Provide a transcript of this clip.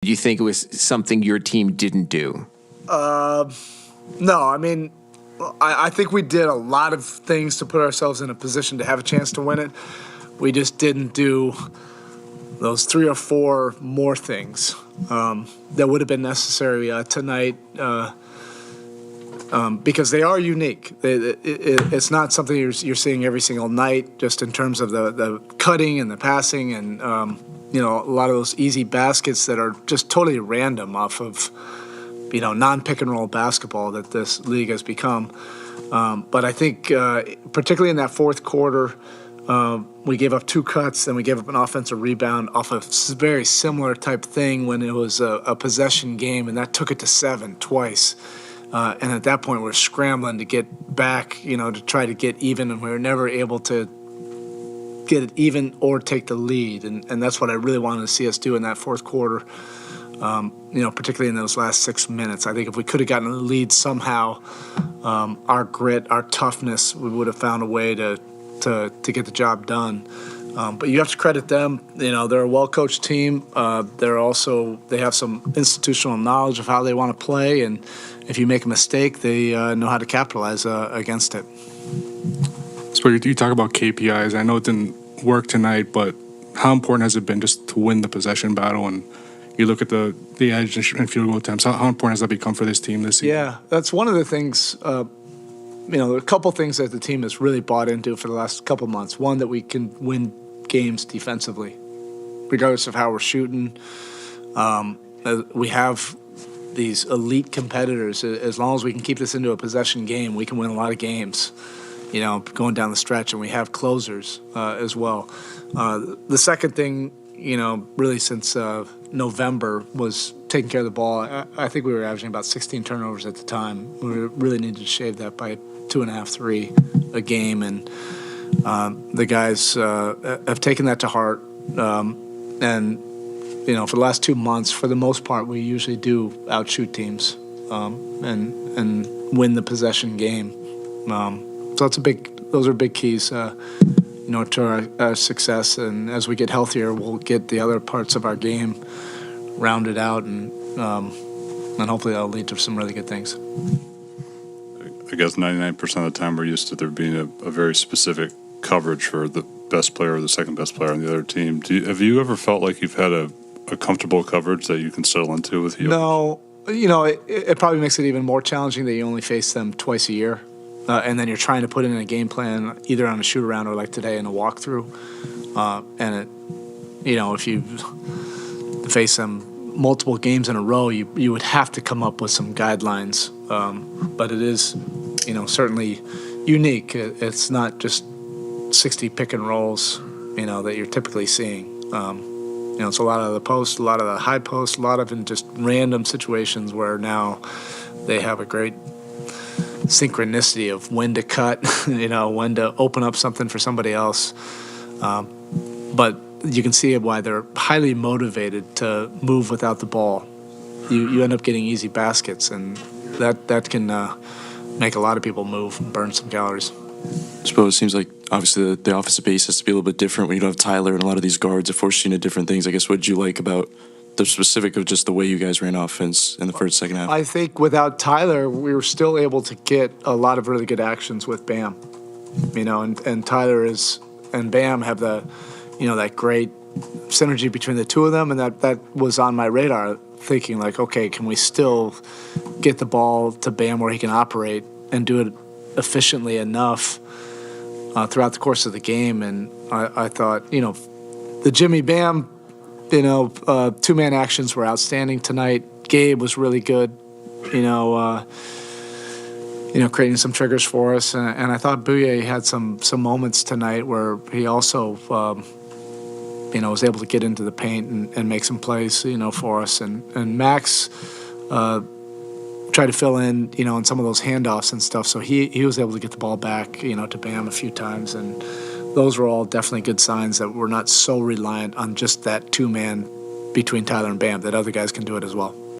you think it was something your team didn't do? No, I mean, I think we did a lot of things to put ourselves in a position to have a chance to win it. We just didn't do those 3 or 4 more things that would have been necessary tonight because they are unique. It's not something you're seeing every single night, just in terms of the cutting and the passing and, a lot of those easy baskets that are just totally random off of, non-pick-and-roll basketball that this league has become. But I think particularly in that fourth quarter, we gave up 2 cuts, then we gave up an offensive rebound off a very similar type thing when it was a possession game, and that took it to 7 twice. And at that point, we were scrambling to get back, to try to get even, and we were never able to get it even or take the lead. And that's what I really wanted to see us do in that fourth quarter, particularly in those last 6 minutes. I think if we could have gotten the lead somehow, our grit, our toughness, we would have found a way to get the job done. But you have to credit them. They're a well-coached team. They have some institutional knowledge of how they want to play, and if you make a mistake, they know how to capitalize against it. So you talk about KPIs. I know it didn't work tonight, but how important has it been just to win the possession battle? And you look at the edge and field goal attempts. How important has that become for this team this season? Yeah, that's one of the things. There are a couple things that the team has really bought into for the last couple months. One, that we can win games defensively, regardless of how we're shooting. We have these elite competitors. As long as we can keep this into a possession game, we can win a lot of games, going down the stretch, and we have closers as well. The second thing, really since November, was taking care of the ball. I think we were averaging about 16 turnovers at the time. We really needed to shave that by 2.5, 3 a game, and the guys have taken that to heart. And for the last 2 months, for the most part, we usually do outshoot teams and win the possession game. So those are big keys, to our success. And as we get healthier, we'll get the other parts of our game rounded out, and hopefully that'll lead to some really good things. I guess 99% of the time we're used to there being a very specific coverage for the best player or the second best player on the other team. Have you ever felt like you've had a comfortable coverage that you can settle into with you? No. It probably makes it even more challenging that you only face them twice a year. And then you're trying to put in a game plan either on a shoot-around or like today in a walkthrough. If you face them multiple games in a row, you would have to come up with some guidelines. But it is, certainly unique. It's not just 60 pick and rolls, that you're typically seeing. It's a lot of the post, a lot of the high post, a lot of in just random situations where now they have a great synchronicity of when to cut, when to open up something for somebody else. But you can see why they're highly motivated to move without the ball. You end up getting easy baskets, and that can make a lot of people move and burn some calories. I suppose it seems like obviously the offensive base has to be a little bit different when you don't have Tyler and a lot of these guards. It forces you into different things. I guess what did you like about the specific of just the way you guys ran offense in the second half? I think without Tyler, we were still able to get a lot of really good actions with Bam. And Tyler and Bam have that great synergy between the two of them, and that was on my radar, thinking like, okay, can we still get the ball to Bam where he can operate and do it efficiently enough throughout the course of the game? And I thought, the Jimmy Bam, two-man actions were outstanding tonight. Gabe was really good, creating some triggers for us. And I thought Bouye had some moments tonight where he also, was able to get into the paint and make some plays, for us. And Max tried to fill in, in some of those handoffs and stuff. So he was able to get the ball back, to Bam a few times. And those were all definitely good signs that we're not so reliant on just that two-man between Tyler and Bam, that other guys can do it as well.